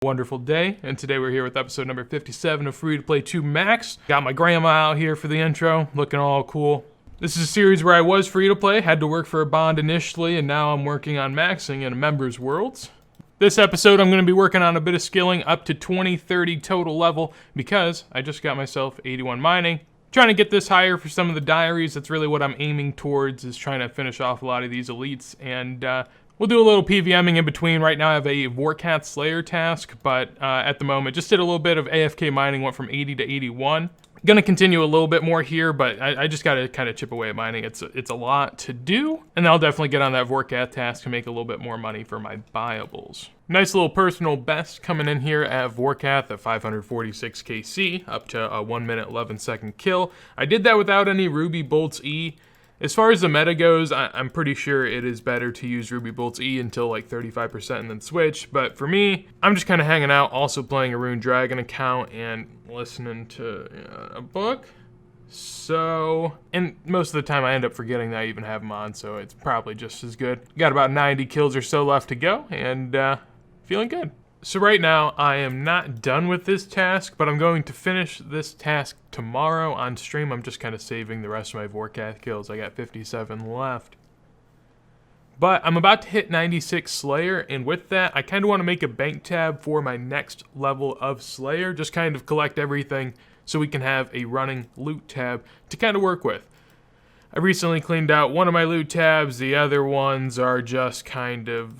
Wonderful day, and today we're here with episode number 57 of Free-to-Play To Max. Got my grandma out here for the intro, looking all cool. This is a series where I was free-to-play, had to work for a bond initially, and now I'm working on maxing in a members worlds. This episode I'm going to be working on a bit of skilling up to 20-30 total level because I just got myself 81 mining. Trying to get this higher for some of the diaries. That's really what I'm aiming towards, is trying to finish off a lot of these elites, and we'll do a little PVMing in between. Right now I have a Vorkat Slayer task, but at the moment just did a little bit of AFK mining, went from 80 to 81. Gonna continue a little bit more here, but I just gotta kind of chip away at mining. It's a lot to do, and I'll definitely get on that Vorkat task to make a little bit more money for my buyables. Nice little personal best coming in here at Vorkat at 546 KC, up to a 1 minute 11 second kill. I did that without any Ruby Bolts E. As far as the meta goes, I'm pretty sure it is better to use Ruby Bolts E until like 35% and then switch. But for me, I'm just kind of hanging out, also playing a Rune Dragon account and listening to a book. So, and most of the time I end up forgetting that I even have them on, so it's probably just as good. Got about 90 kills or so left to go, and feeling good. So right now, I am not done with this task, but I'm going to finish this task tomorrow on stream. I'm just kind of saving the rest of my Vorkat kills. I got 57 left. But I'm about to hit 96 Slayer, and with that, I kind of want to make a bank tab for my next level of Slayer. Just kind of collect everything so we can have a running loot tab to kind of work with. I recently cleaned out one of my loot tabs. The other ones are just kind of,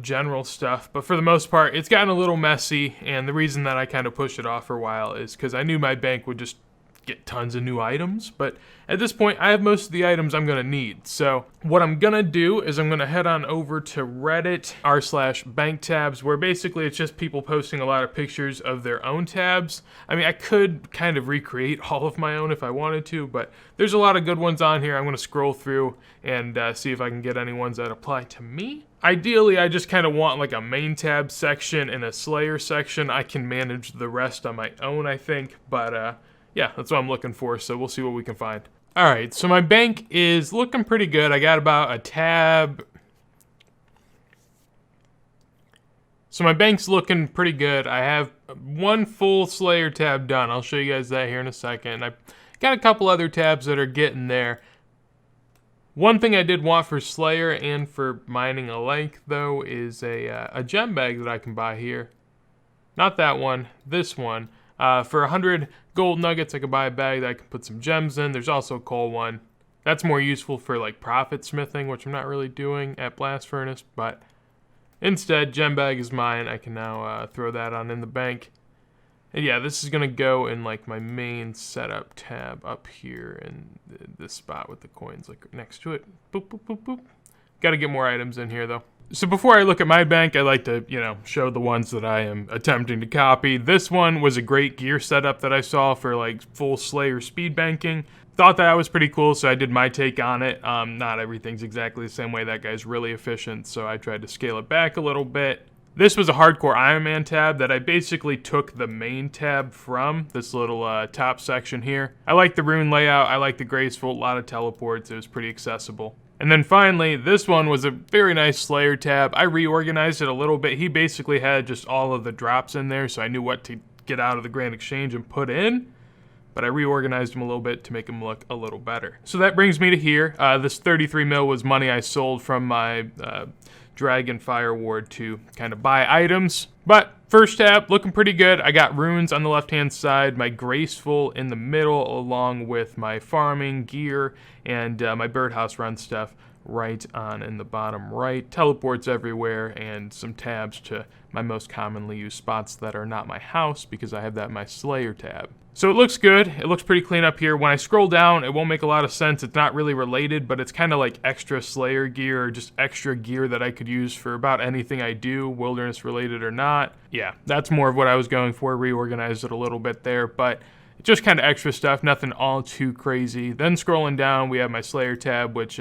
general stuff. But for the most part, it's gotten a little messy. And the reason that I kind of pushed it off for a while is because I knew my bank would just get tons of new items. But at this point, I have most of the items I'm going to need. So what I'm going to do is I'm going to head on over to Reddit r/bank tabs, where basically it's just people posting a lot of pictures of their own tabs. I mean, I could kind of recreate all of my own if I wanted to, but there's a lot of good ones on here. I'm going to scroll through and see if I can get any ones that apply to me. Ideally, I just kind of want like a main tab section and a Slayer section. I can manage the rest on my own, I think, but yeah, that's what I'm looking for, so we'll see what we can find. All right, so my bank is looking pretty good. I got about a tab. So my bank's looking pretty good. I have one full Slayer tab done. I'll show you guys that here in a second. I got a couple other tabs that are getting there. One thing I did want for Slayer and for mining alike, though, is a gem bag that I can buy here. Not that one, this one. For 100 gold nuggets, I could buy a bag that I can put some gems in. There's also a coal one. That's more useful for like profit smithing, which I'm not really doing at Blast Furnace, but instead, gem bag is mine. I can now throw that on in the bank. And yeah, this is gonna go in like my main setup tab up here in this spot with the coins like next to it. Boop, boop, boop, boop. Gotta get more items in here though. So before I look at my bank, I like to, show the ones that I am attempting to copy. This one was a great gear setup that I saw for like full Slayer speed banking. Thought that was pretty cool, so I did my take on it. Not everything's exactly the same way. That guy's really efficient, so I tried to scale it back a little bit. This was a hardcore Iron Man tab that I basically took the main tab from, this little top section here. I like the rune layout, I like the graceful, a lot of teleports, it was pretty accessible. And then finally, this one was a very nice Slayer tab. I reorganized it a little bit. He basically had just all of the drops in there, so I knew what to get out of the Grand Exchange and put in. But I reorganized them a little bit to make them look a little better. So that brings me to here. This 33 mil was money I sold from my Dragon Fire Ward to kind of buy items. But first tab, looking pretty good. I got runes on the left-hand side, my graceful in the middle, along with my farming gear and my birdhouse run stuff right on in the bottom right. Teleports everywhere and some tabs to my most commonly used spots that are not my house because I have that in my Slayer tab. So it looks good. It looks pretty clean up here. When I scroll down, it won't make a lot of sense. It's not really related, but it's kind of like extra Slayer gear or just extra gear that I could use for about anything I do, wilderness related or not. Yeah, that's more of what I was going for. Reorganized it a little bit there, but just kind of extra stuff, nothing all too crazy. Then scrolling down, we have my Slayer tab, which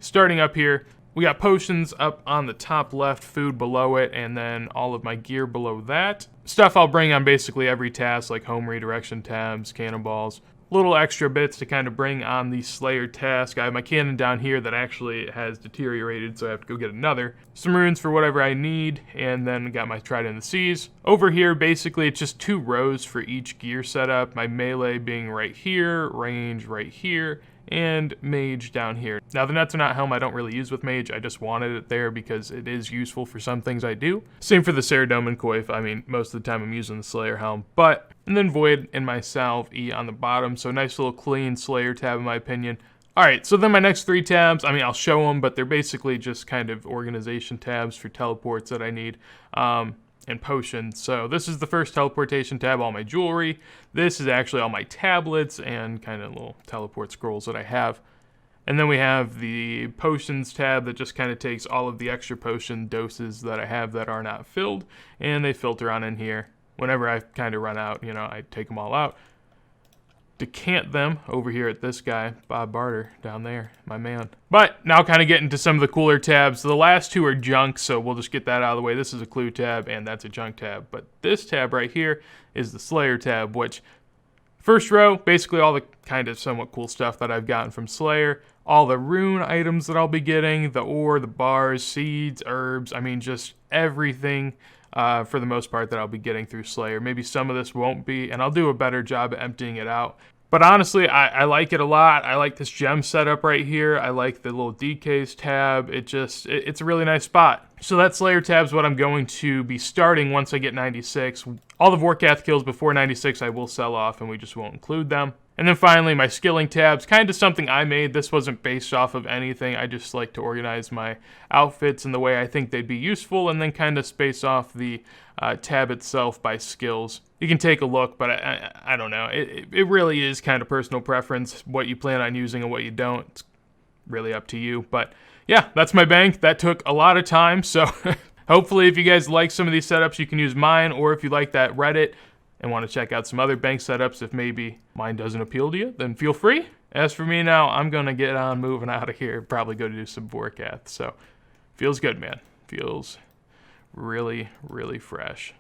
starting up here, we got potions up on the top left, food below it, and then all of my gear below that. Stuff I'll bring on basically every task, like home redirection tabs, cannonballs, little extra bits to kind of bring on the Slayer task. I have my cannon down here that actually has deteriorated, so I have to go get another. Some runes for whatever I need, and then got my Trident in the Seas. Over here, basically, it's just 2 rows for each gear setup. My melee being right here, range right here, and mage down here. Now the Nuts Are Not helm I don't really use with mage, I just wanted it there because it is useful for some things I do. Same for the Ceridome and Coif, I mean most of the time I'm using the Slayer helm, and then Void and my Salve E on the bottom, so nice little clean Slayer tab in my opinion. Alright, so then my next 3 tabs, I mean I'll show them, but they're basically just kind of organization tabs for teleports that I need. And potions. So this is the first teleportation tab, all my jewelry. This is actually all my tablets and kind of little teleport scrolls that I have. And then we have the potions tab that just kind of takes all of the extra potion doses that I have that are not filled, and they filter on in here. Whenever I kind of run out, you know, I take them all out. Decant them over here at this guy, Bob Barter, down there, my man. But now kind of getting to some of the cooler tabs. The last 2 are junk, so we'll just get that out of the way. This is a clue tab, and that's a junk tab. But this tab right here is the Slayer tab, which first row, basically all the kind of somewhat cool stuff that I've gotten from Slayer. All the rune items that I'll be getting, the ore, the bars, seeds, herbs, I mean just everything. For the most part that I'll be getting through Slayer. Maybe some of this won't be, and I'll do a better job at emptying it out. But honestly, I like it a lot. I like this gem setup right here. I like the little DKs tab. It's a really nice spot. So that Slayer tab is what I'm going to be starting once I get 96. All the Vorkath kills before 96 I will sell off, and we just won't include them. And then finally, my skilling tabs, kind of something I made. This wasn't based off of anything. I just like to organize my outfits in the way I think they'd be useful, and then kind of space off the tab itself by skills. You can take a look, but I don't know. It really is kind of personal preference, what you plan on using and what you don't. It's really up to you. But yeah, that's my bank. That took a lot of time, so hopefully if you guys like some of these setups, you can use mine, or if you like that Reddit and want to check out some other bank setups, if maybe mine doesn't appeal to you, then feel free. As for me now, I'm going to get on moving out of here, probably go to do some Vorkath. So, feels good, man. Feels really, really fresh.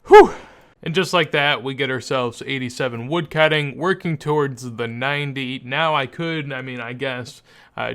Whew! And just like that, we get ourselves 87 woodcutting, working towards the 90. Now I guess,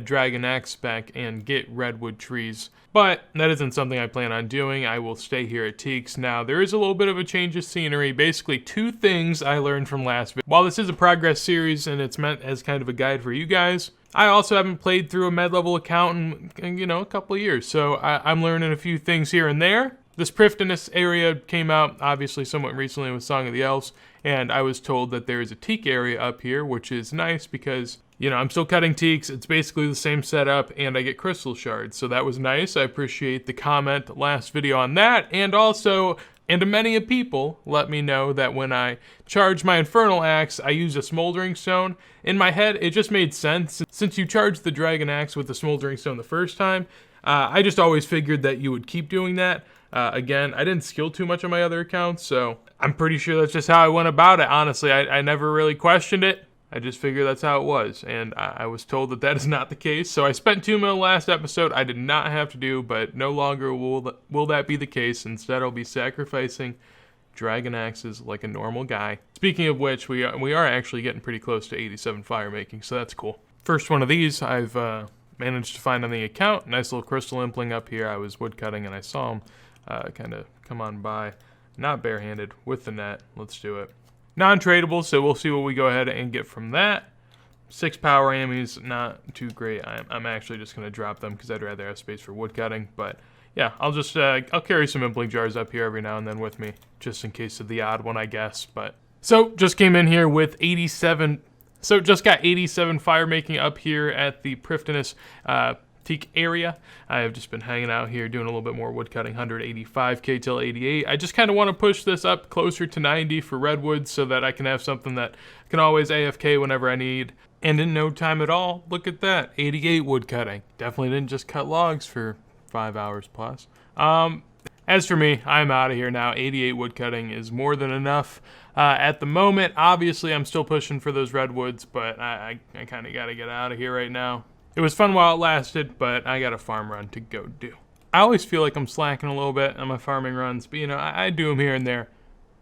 drag an axe back and get redwood trees. But that isn't something I plan on doing. I will stay here at Teaks. Now, there is a little bit of a change of scenery. Basically, 2 things I learned from last video. While this is a progress series and it's meant as kind of a guide for you guys, I also haven't played through a med-level account in, a couple of years. So I'm learning a few things here and there. This Prifddinas area came out, obviously, somewhat recently with Song of the Elves, and I was told that there is a teak area up here, which is nice because, I'm still cutting teaks, it's basically the same setup, and I get crystal shards, so that was nice. I appreciate the comment last video on that, and also, many people let me know that when I charge my Infernal Axe, I use a Smoldering Stone. In my head, it just made sense. Since you charged the Dragon Axe with the Smoldering Stone the first time, I just always figured that you would keep doing that. Again, I didn't skill too much on my other accounts, so I'm pretty sure that's just how I went about it. Honestly, I never really questioned it. I just figured that's how it was, and I was told that that is not the case. So I spent 2 mil last episode. I did not have to do, but no longer will that be the case. Instead, I'll be sacrificing Dragon Axes like a normal guy. Speaking of which, we are actually getting pretty close to 87 fire making, so that's cool. First one of these I've managed to find on the account. Nice little crystal impling up here. I was woodcutting and I saw him kind of come on by. Not barehanded, with the net. Let's do it. Non-tradable, so we'll see what we go ahead and get from that. 6 power ammies, not too great. I'm actually just going to drop them because I'd rather have space for woodcutting. But yeah, I'll carry some impling jars up here every now and then with me, just in case of the odd one, I guess. But so just came in here with 87. So just got 87 fire making up here at the Prifddinas teak area. I have just been hanging out here doing a little bit more woodcutting, 185k till 88. I just kind of want to push this up closer to 90 for redwoods so that I can have something that can always AFK whenever I need. And in no time at all, look at that, 88 woodcutting. Definitely didn't just cut logs for 5 hours plus. As for me, I'm out of here now. 88 woodcutting is more than enough at the moment. Obviously, I'm still pushing for those redwoods, but I kind of got to get out of here right now. It was fun while it lasted, but I got a farm run to go do. I always feel like I'm slacking a little bit on my farming runs, but I do them here and there.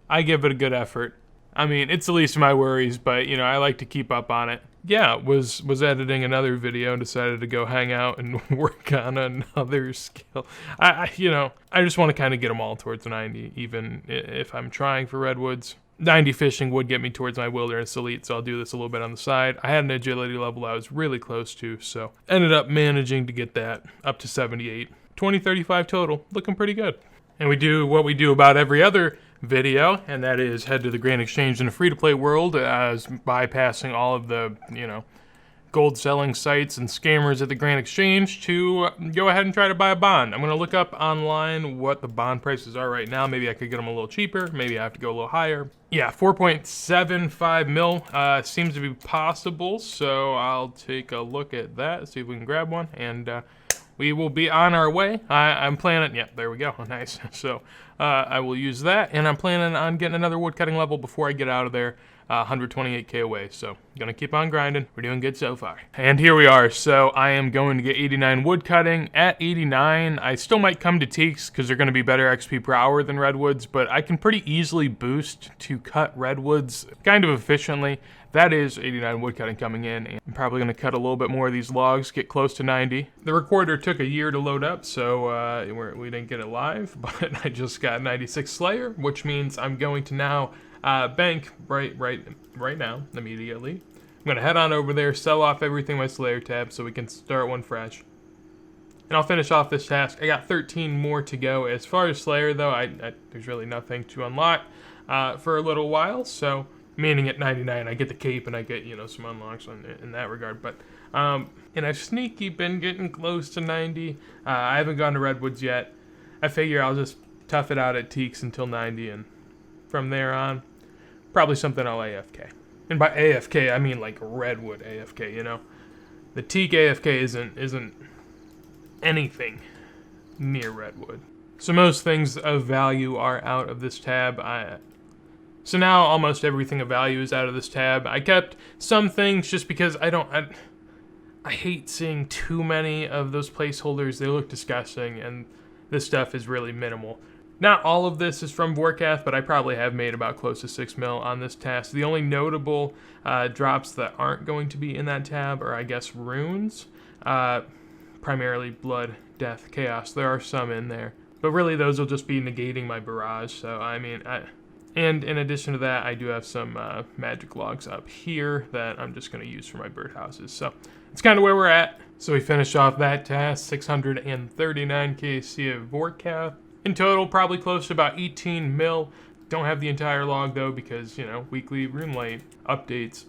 I give it a good effort. I mean, it's the least of my worries, but, you know, I like to keep up on it. Yeah, was editing another video and decided to go hang out and work on another skill. You know, I just want to kind of get them all towards 90, even if I'm trying for redwoods. 90 fishing would get me towards my wilderness elite, so I'll do this a little bit on the side. I had an agility level I was really close to, so ended up managing to get that up to 78. 2035 total, looking pretty good. And we do what we do about every other video, and that is head to the Grand Exchange in a free-to-play world, as bypassing all of the, you know, gold selling sites and scammers at the Grand Exchange to go ahead and try to buy a bond. I'm going to look up online what the bond prices are right now. Maybe I could get them a little cheaper. Maybe I have to go a little higher. Yeah, 4.75 mil seems to be possible, so I'll take a look at that, see if we can grab one, and we will be on our way. I'm planning, yeah, there we go, nice. So I will use that, and I'm planning on getting another woodcutting level before I get out of there. 128k away, so gonna keep on grinding. We're doing good so far. And here we are, so I am going to get 89 woodcutting. At 89, I still might come to teaks because they're gonna be better XP per hour than redwoods, but I can pretty easily boost to cut redwoods kind of efficiently. That is 89 woodcutting coming in, and I'm probably gonna cut a little bit more of these logs, get close to 90. The recorder took a year to load up, so we didn't get it live, but I just got 96 Slayer, which means I'm going to now bank right now, immediately. I'm gonna head on over there, sell off everything in my Slayer tab so we can start one fresh. And I'll finish off this task. I got 13 more to go. As far as Slayer though, there's really nothing to unlock for a little while, so meaning at 99 I get the cape and I get, you know, some unlocks in that regard, but and I've sneaky been getting close to 90. I haven't gone to redwoods yet. I figure I'll just tough it out at teaks until 90, and from there on probably something I'll AFK. And by AFK, I mean like redwood AFK, you know? The teak AFK isn't anything near redwood. So most things of value are out of this tab. So now almost everything of value is out of this tab. I kept some things just because I hate seeing too many of those placeholders. They look disgusting, and this stuff is really minimal. Not all of this is from Vorkath, but I probably have made about close to 6 mil on this task. The only notable drops that aren't going to be in that tab are, I guess, runes. Primarily blood, death, chaos. There are some in there. But really, those will just be negating my barrage. So, I mean, and in addition to that, I do have some magic logs up here that I'm just going to use for my birdhouses. So, it's kind of where we're at. So, we finish off that task, 639k C of Vorkath. In total, probably close to about 18 mil. Don't have the entire log though because, you know, weekly RuneLite updates.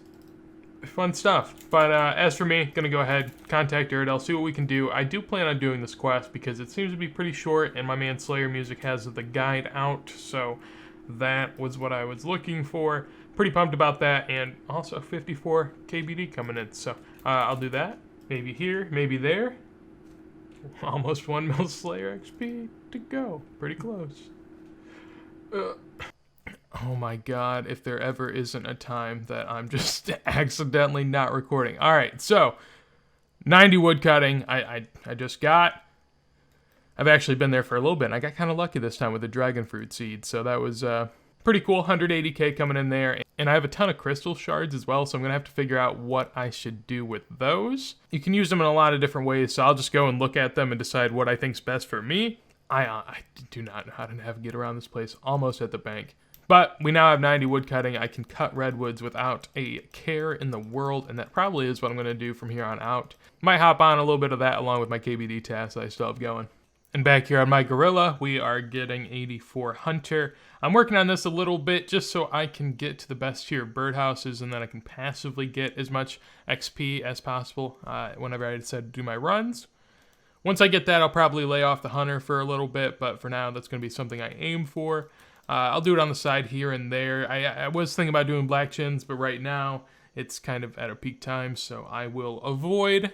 Fun stuff. But as for me, gonna go ahead, contact Iridel, see what we can do. I do plan on doing this quest because it seems to be pretty short and my man Slayer Music has the guide out. So that was what I was looking for. Pretty pumped about that, and also 54 KBD coming in. So I'll do that. Maybe here, maybe there. Almost 1 mil Slayer XP to go. Pretty close. Oh my god, if there ever isn't a time that I'm just accidentally not recording. Alright, so 90 woodcutting I just got. I've actually been there for a little bit, and I got kind of lucky this time with the dragon fruit seed, so that was pretty cool. 180k coming in there, and I have a ton of crystal shards as well, so I'm gonna have to figure out what I should do with those. You can use them in a lot of different ways, so I'll just go and look at them and decide what I think's best for me. I do not know how to navigate around this place. Almost at the bank. But we now have 90 woodcutting. I can cut redwoods without a care in the world, and that probably is what I'm going to do from here on out. Might hop on a little bit of that along with my KBD tasks that I still have going. And back here on my gorilla, we are getting 84 hunter. I'm working on this a little bit just so I can get to the best tier birdhouses, and then I can passively get as much XP as possible whenever I decide to do my runs. Once I get that, I'll probably lay off the hunter for a little bit, but for now, that's going to be something I aim for. I'll do it on the side here and there. I was thinking about doing black chins, but right now, it's kind of at a peak time, so I will avoid.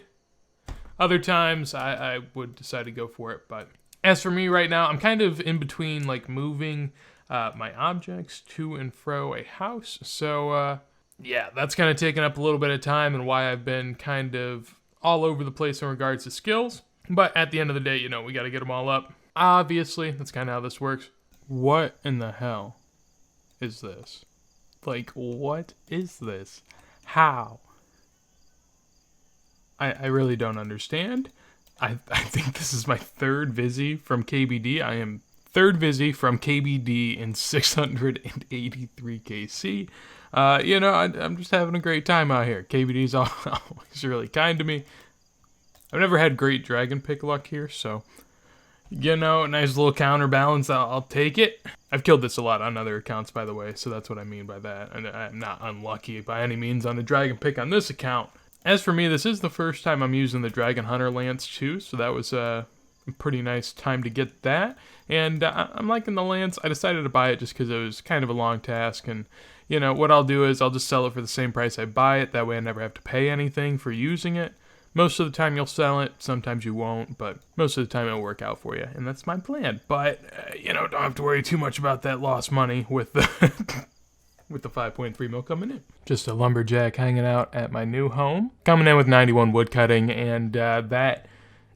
Other times, I would decide to go for it, but as for me right now, I'm kind of in between, like, moving my objects to and fro a house, so, yeah, that's kind of taken up a little bit of time and why I've been kind of all over the place in regards to skills. But at the end of the day, you know, we got to get them all up. Obviously, that's kind of how this works. What in the hell is this? Like, what is this? How? I really don't understand. I think this is my third Vizzy from KBD. I am third Vizzy from KBD in 683 KC. You know, I'm just having a great time out here. KBD's always really kind to me. I've never had great dragon pick luck here, so, you know, nice little counterbalance. I'll take it. I've killed this a lot on other accounts, by the way, so that's what I mean by that. And I'm not unlucky by any means on the dragon pick on this account. As for me, this is the first time I'm using the Dragon Hunter Lance too, so that was a pretty nice time to get that. And I'm liking the Lance. I decided to buy it just because it was kind of a long task, and you know, what I'll do is I'll just sell it for the same price I buy it. That way I never have to pay anything for using it. Most of the time you'll sell it, sometimes you won't, but most of the time it'll work out for you, and that's my plan. But, you know, don't have to worry too much about that lost money with the with the 5.3 mil coming in. Just a lumberjack hanging out at my new home. Coming in with 91 woodcutting, and that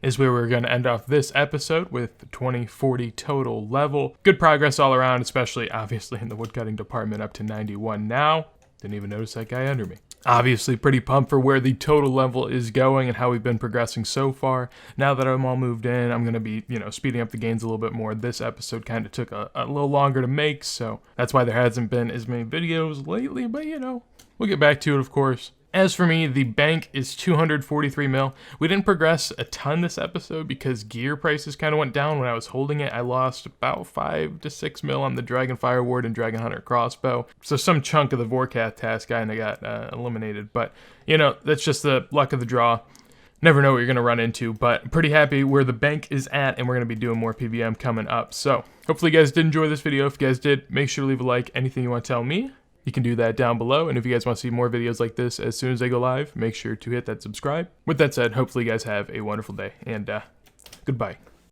is where we're going to end off this episode with 2040 total level. Good progress all around, especially obviously in the woodcutting department, up to 91 now. Didn't even notice that guy under me. Obviously pretty pumped for where the total level is going and how we've been progressing so far. Now that I'm all moved in, I'm going to be, you know, speeding up the gains a little bit more. This episode kind of took a little longer to make, so that's why there hasn't been as many videos lately, but you know, we'll get back to it, of course. As for me, the bank is 243 mil. We didn't progress a ton this episode because gear prices kind of went down when I was holding it. I lost about 5 to 6 mil on the Dragon Fire Ward and Dragon Hunter crossbow. So some chunk of the Vorkath task kind of got eliminated. But, you know, that's just the luck of the draw. Never know what you're going to run into, but I'm pretty happy where the bank is at, and we're going to be doing more PVM coming up. So hopefully you guys did enjoy this video. If you guys did, make sure to leave a like. Anything you want to tell me, you can do that down below, and if you guys want to see more videos like this as soon as they go live, make sure to hit that subscribe. With that said, hopefully you guys have a wonderful day, and goodbye.